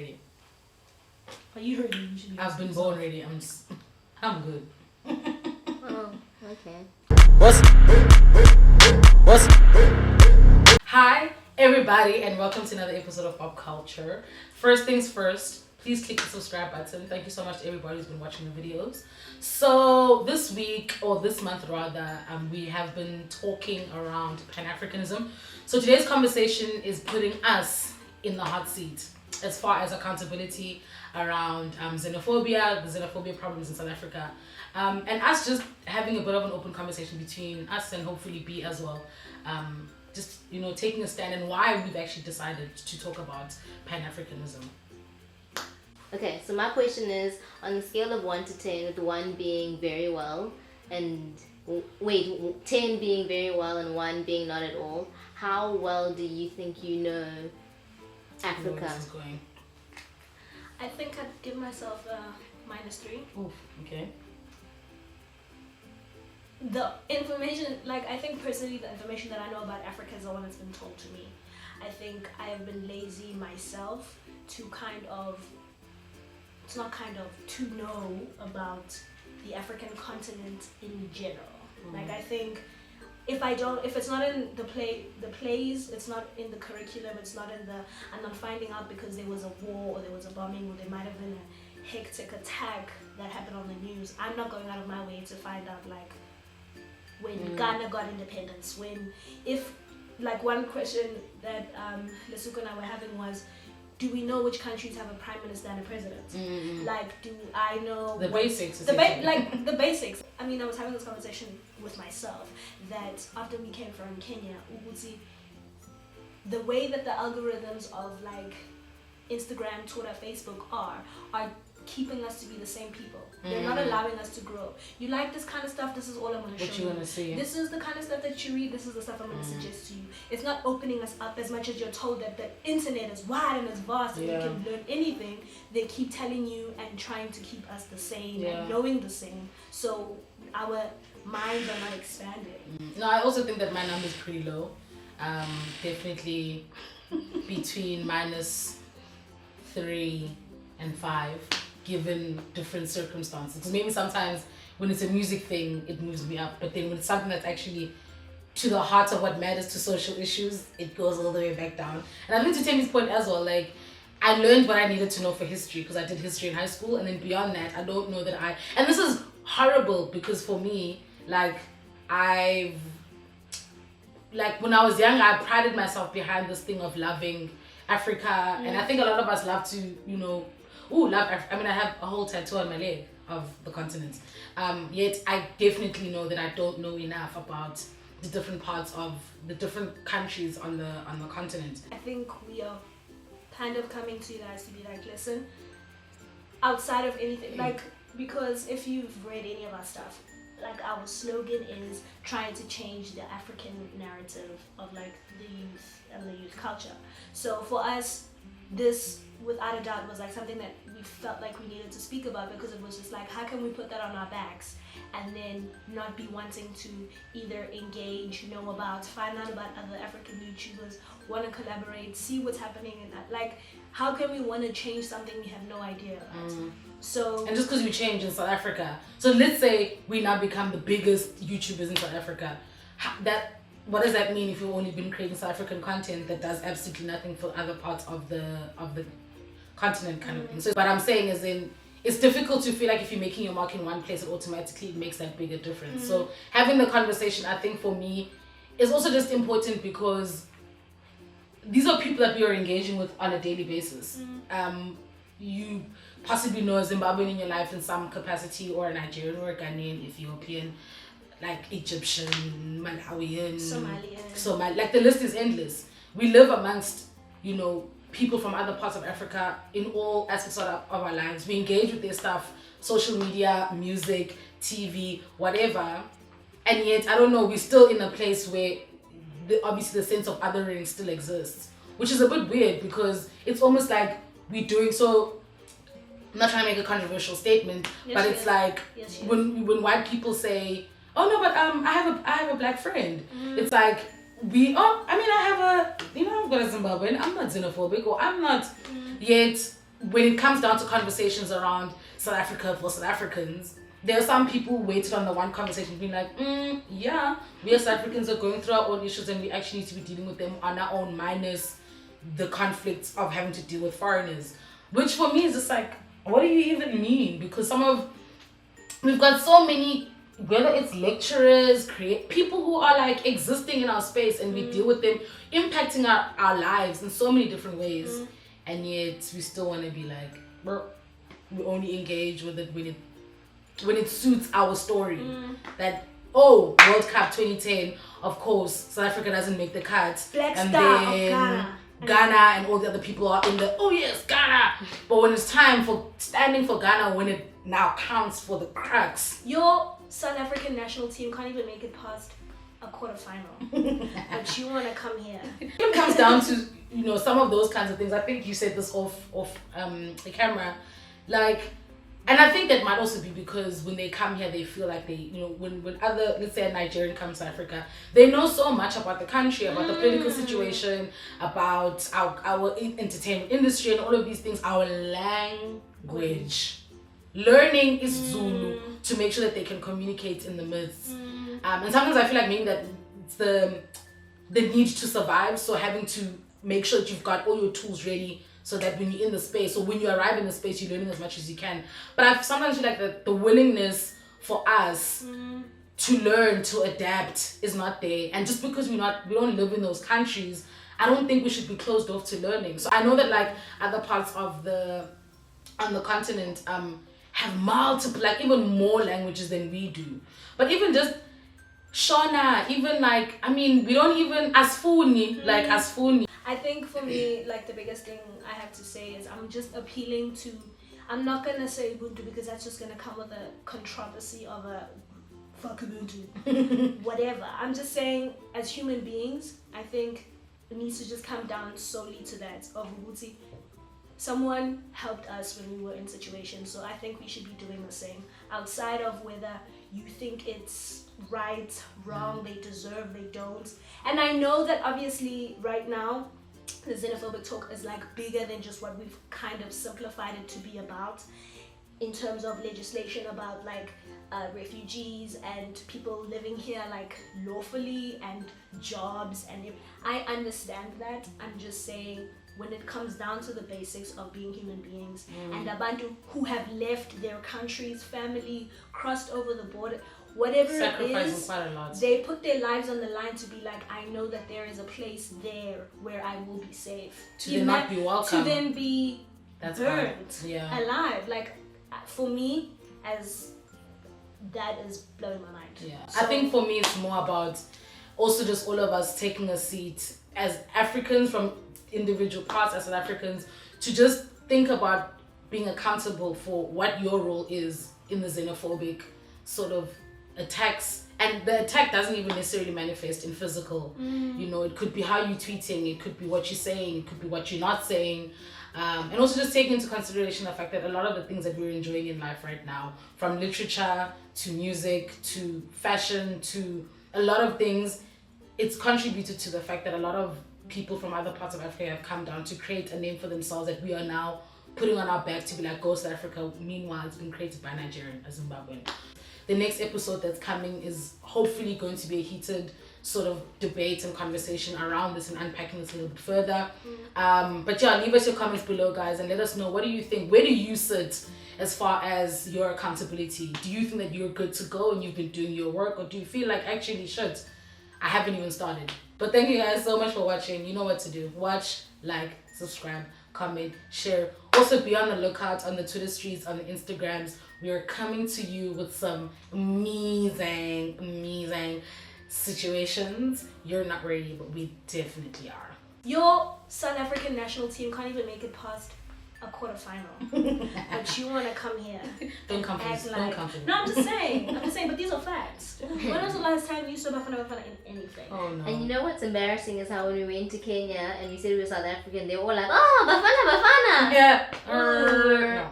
ready. Are you ready? Usually I've been born ready. I'm good. Oh, okay. Hi, everybody, and welcome to another episode of Pop Culture. First things first, please click the subscribe button. Thank you so much to everybody who's been watching the videos. So this week, or this month rather, we have been talking around Pan-Africanism. So today's conversation is putting us in the hot seat as far as accountability around xenophobia, the xenophobia problems in South Africa, and us just having a bit of an open conversation between us and hopefully B as well. Just, taking a stand and why we've actually decided to talk about Pan-Africanism. Okay, so my question is, on the scale of 1 to 10, with 1 being very well, and 10 being very well and 1 being not at all, how well do you think you know Africa? Where this is going. I think I'd give myself a -3. Oof, okay. The information, I think personally the information that I know about Africa is the one that's been told to me. I think I have been lazy myself to to know about the African continent in general. I think if it's not in the plays, it's not in the curriculum, I'm not finding out because there was a war or there was a bombing or there might have been a hectic attack that happened on the news. I'm not going out of my way to find out when Ghana got independence, one question that Lesuko and I were having was, do we know which countries have a prime minister and a president? Do I know the basics? The basics. I mean, I was having this conversation with myself that after we came from Kenya, the way that the algorithms of Instagram, Twitter, Facebook are keeping us to be the same people. They're not allowing us to grow. You like this kind of stuff, this is all I'm going to show you. What you want to see. This is the kind of stuff that you read, this is the stuff I'm going to suggest to you. It's not opening us up as much as you're told that the internet is wide and it's vast and you can learn anything. They keep telling you and trying to keep us the same and knowing the same. So our minds are not expanding. No, I also think that my number is pretty low. Definitely between -3 and 5. Given different circumstances. Because maybe sometimes when it's a music thing, it moves me up. But then when it's something that's actually to the heart of what matters to social issues, it goes all the way back down. And I think to Tammy's point as well, I learned what I needed to know for history because I did history in high school. And then beyond that, I don't know that and this is horrible because for me, when I was young, I prided myself behind this thing of loving Africa. And I think a lot of us love to, love Africa. I mean, I have a whole tattoo on my leg of the continent. Yet I definitely know that I don't know enough about the different parts of the different countries on the continent. I think we are kind of coming to you guys to be listen, outside of anything, because if you've read any of our stuff, our slogan is trying to change the African narrative of the youth and the youth culture. So for us, this without a doubt was something that we felt like we needed to speak about because it was just how can we put that on our backs and then not be wanting to either engage, know about, find out about other African YouTubers, want to collaborate, see what's happening and how can we want to change something we have no idea about. So and just because we change in South Africa, so let's say we now become the biggest YouTubers in South Africa, what does that mean if you've only been creating South African content that does absolutely nothing for other parts of the continent kind of thing? So what I'm saying is it's difficult to feel like if you're making your mark in one place, it automatically makes that bigger difference. So having the conversation, I think for me, is also just important because these are people that we are engaging with on a daily basis. You possibly know a Zimbabwean in your life in some capacity, or a Nigerian or a Ghanaian, Ethiopian, Egyptian, Malawian, Somalian. The list is endless. We live amongst, people from other parts of Africa in all aspects of our lives. We engage with their stuff, social media, music, TV, whatever. And yet, I don't know, we're still in a place where obviously the sense of othering still exists, which is a bit weird because it's almost like we're doing so. I'm not trying to make a controversial statement, but it's when white people say, oh no, but I have a black friend. It's I've got a Zimbabwean, I'm not xenophobic, or I'm not, yet when it comes down to conversations around South Africa for South Africans, there are some people who waited on the one conversation being like, yeah, we as South Africans are going through our own issues and we actually need to be dealing with them on our own, minus the conflicts of having to deal with foreigners. Which for me is just like, what do you even mean? Because we've got so many, whether it's lecturers, people who are like existing in our space and we deal with them, impacting our lives in so many different ways. And yet we still want to be like, well, we only engage with it when it suits our story. That, World Cup 2010, of course, South Africa doesn't make the cut. Black and Star of then Ghana. Ghana and all the other people are in the, Ghana. But when it's time for standing for Ghana, when it now counts for the cracks. Your South African national team can't even make it past a quarterfinal. But you want to come here. It comes down to, some of those kinds of things. I think you said this off the camera. Like, and I think that might also be because when they come here, they feel like they, when other, let's say a Nigerian comes to Africa, they know so much about the country, about the political situation, about our entertainment industry and all of these things, our language. Learning is Zulu to make sure that they can communicate in the midst. And sometimes I feel like maybe that it's the need to survive, so having to make sure that you've got all your tools ready so that when you're in the space, or when you arrive in the space, you're learning as much as you can. But I sometimes feel like the willingness for us to learn, to adapt is not there. And just because we don't live in those countries, I don't think we should be closed off to learning. So I know that like other parts on the continent have multiple, like even more languages than we do. But even just Shona, even like, we don't even, Asfuni. I think for me, like the biggest thing I have to say is I'm just appealing to, I'm not going to say Ubuntu because that's just going to come with a controversy of a fuck Ubuntu, whatever. I'm just saying as human beings, I think it needs to just come down solely to that of Ubuntu. Someone helped us when we were in situations, so I think we should be doing the same. Outside of whether you think it's right, wrong, they deserve, they don't. And I know that obviously right now, the xenophobic talk is like bigger than just what we've kind of simplified it to be about in terms of legislation about like refugees and people living here like lawfully and jobs. And I understand that. I'm just saying, when it comes down to the basics of being human beings and Abantu who have left their countries, family, crossed over the border, whatever it is, quite a lot. They put their lives on the line to be like, I know that there is a place there where I will be safe. To then not be welcome. To then be burnt alive. Like, for me, as that is blowing my mind. Yeah. So, I think for me it's more about also just all of us taking a seat as Africans from individual parts as South Africans to just think about being accountable for what your role is in the xenophobic sort of attacks. And the attack doesn't even necessarily manifest in physical. It could be how you're tweeting, it could be what you're saying, it could be what you're not saying. And also just taking into consideration the fact that a lot of the things that we're enjoying in life right now, from literature to music to fashion to a lot of things, it's contributed to the fact that a lot of people from other parts of Africa have come down to create a name for themselves that we are now putting on our back to be like, go South Africa. Meanwhile, it's been created by Nigerian, a Zimbabwean. The next episode that's coming is hopefully going to be a heated sort of debate and conversation around this and unpacking this a little bit further. But yeah, leave us your comments below, guys, and let us know, what do you think? Where do you sit as far as your accountability? Do you think that you're good to go and you've been doing your work, or do you feel like, actually, shit, I haven't even started? But thank you guys so much for watching. You know what to do. Watch, like, subscribe, comment, share. Also be on the lookout on the Twitter streets, on the Instagrams. We are coming to you with some amazing situations. You're not ready, but we definitely are. Your South African national team can't even make it past a quarterfinal. But you want to come here. Don't come for me. No, I'm just saying, but these are facts. When was the last time you saw Bafana in anything? Oh no. And you know what's embarrassing is how when we went to Kenya and we said we were South African, they were all like, oh, Bafana. Yeah. No.